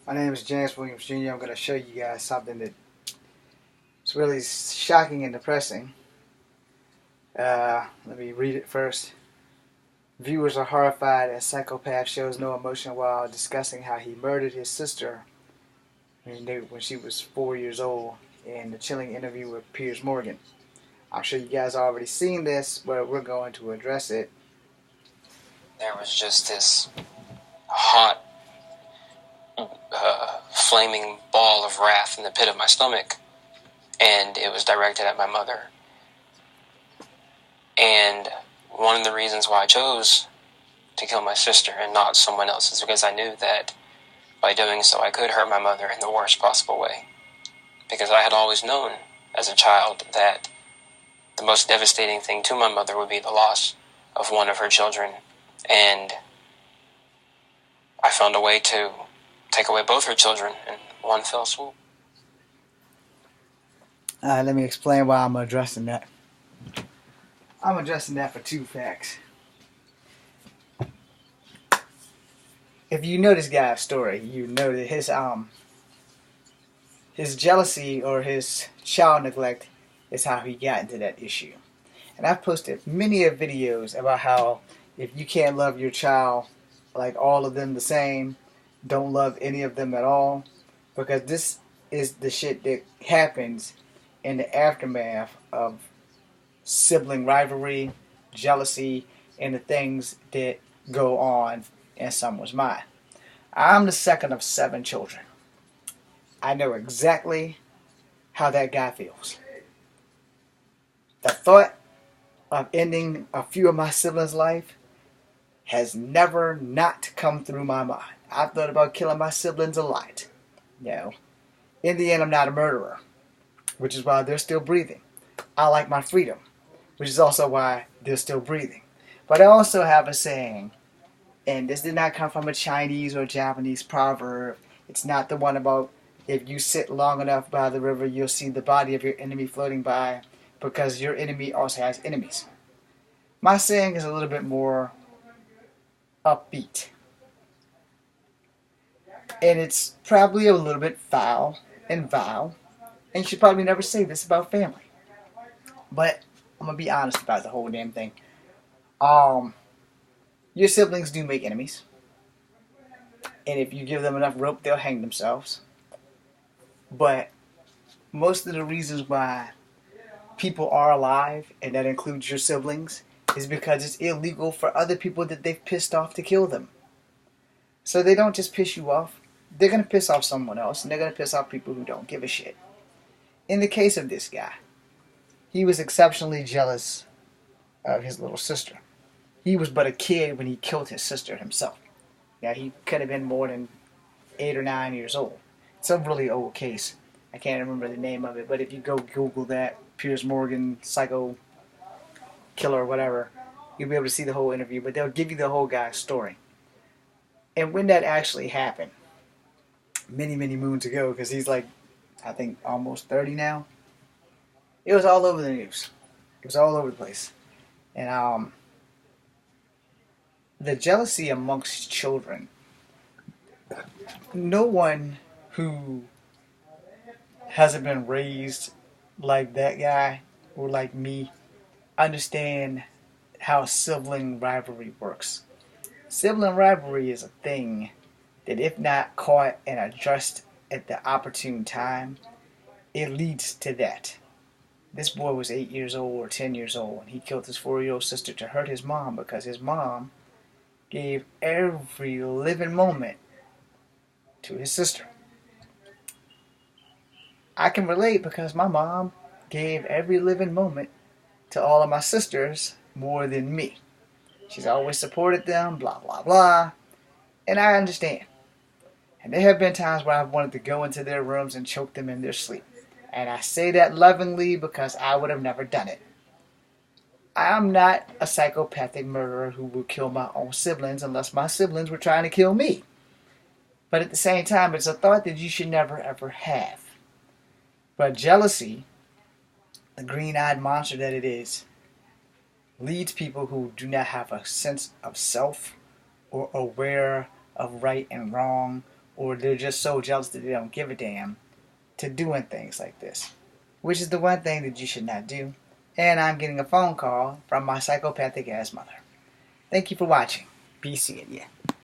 My name is James Williams Jr. I'm going to show you guys something that's really shocking and depressing. Let me read it first. Viewers are horrified as psychopath shows no emotion while discussing how he murdered his sister when she was 4 years old in the chilling interview with Piers Morgan. I'm sure you guys have already seen this, but we're going to address it. There was just this hot, flaming ball of wrath in the pit of my stomach, and it was directed at my mother. And one of the reasons why I chose to kill my sister and not someone else is because I knew that by doing so I could hurt my mother in the worst possible way. Because I had always known as a child that the most devastating thing to my mother would be the loss of one of her children. And I found a way to take away both her children in one fell swoop. Let me explain why I'm addressing that. I'm addressing that for two facts. If you know this guy's story, you know that his jealousy or his child neglect is how he got into that issue. And I've posted many of videos about how if you can't love your child like all of them the same, don't love any of them at all, because this is the shit that happens in the aftermath of sibling rivalry, jealousy, and the things that go on in someone's mind. I'm the second of 7 children. I know exactly how that guy feels. The thought of ending a few of my siblings' life has never not come through my mind. I've thought about killing my siblings a lot. In the end, I'm not a murderer, which is why they're still breathing. I like my freedom, which is also why they're still breathing. But I also have a saying, and this did not come from a Chinese or Japanese proverb. It's not the one about if you sit long enough by the river, you'll see the body of your enemy floating by, because your enemy also has enemies. My saying is a little bit more upbeat. And it's probably a little bit foul and vile. And you should probably never say this about family. But I'm going to be honest about the whole damn thing. Your siblings do make enemies. And if you give them enough rope, they'll hang themselves. But most of the reasons why people are alive, and that includes your siblings, is because it's illegal for other people that they've pissed off to kill them. So they don't just piss you off. They're going to piss off someone else, and they're going to piss off people who don't give a shit. In the case of this guy, he was exceptionally jealous of his little sister. He was but a kid when he killed his sister himself. Now, he could have been more than 8 or 9 years old. It's a really old case. I can't remember the name of it, but if you go Google that, Piers Morgan, psycho killer or whatever, you'll be able to see the whole interview, but they'll give you the whole guy's story. And when that actually happened, many, many moons ago, because he's like, I think almost 30 now, it was all over the news. It was all over the place. And the jealousy amongst children, no one who hasn't been raised like that guy or like me understand how sibling rivalry works. Sibling rivalry is a thing that, if not caught and addressed at the opportune time, it leads to that. This boy was 8 years old or 10 years old, and he killed his 4-year-old sister to hurt his mom because his mom gave every living moment to his sister. I can relate because my mom gave every living moment to all of my sisters more than me. She's always supported them, blah, blah, blah. And I understand. And there have been times where I've wanted to go into their rooms and choke them in their sleep. And I say that lovingly because I would have never done it. I'm not a psychopathic murderer who will kill my own siblings unless my siblings were trying to kill me. But at the same time, it's a thought that you should never ever have. But jealousy, the green-eyed monster that it is, leads people who do not have a sense of self or aware of right and wrong or they're just so jealous that they don't give a damn, to doing things like this, which is the one thing that you should not do. And I'm getting a phone call from my psychopathic ass mother. Thank you for watching. Be seeing ya.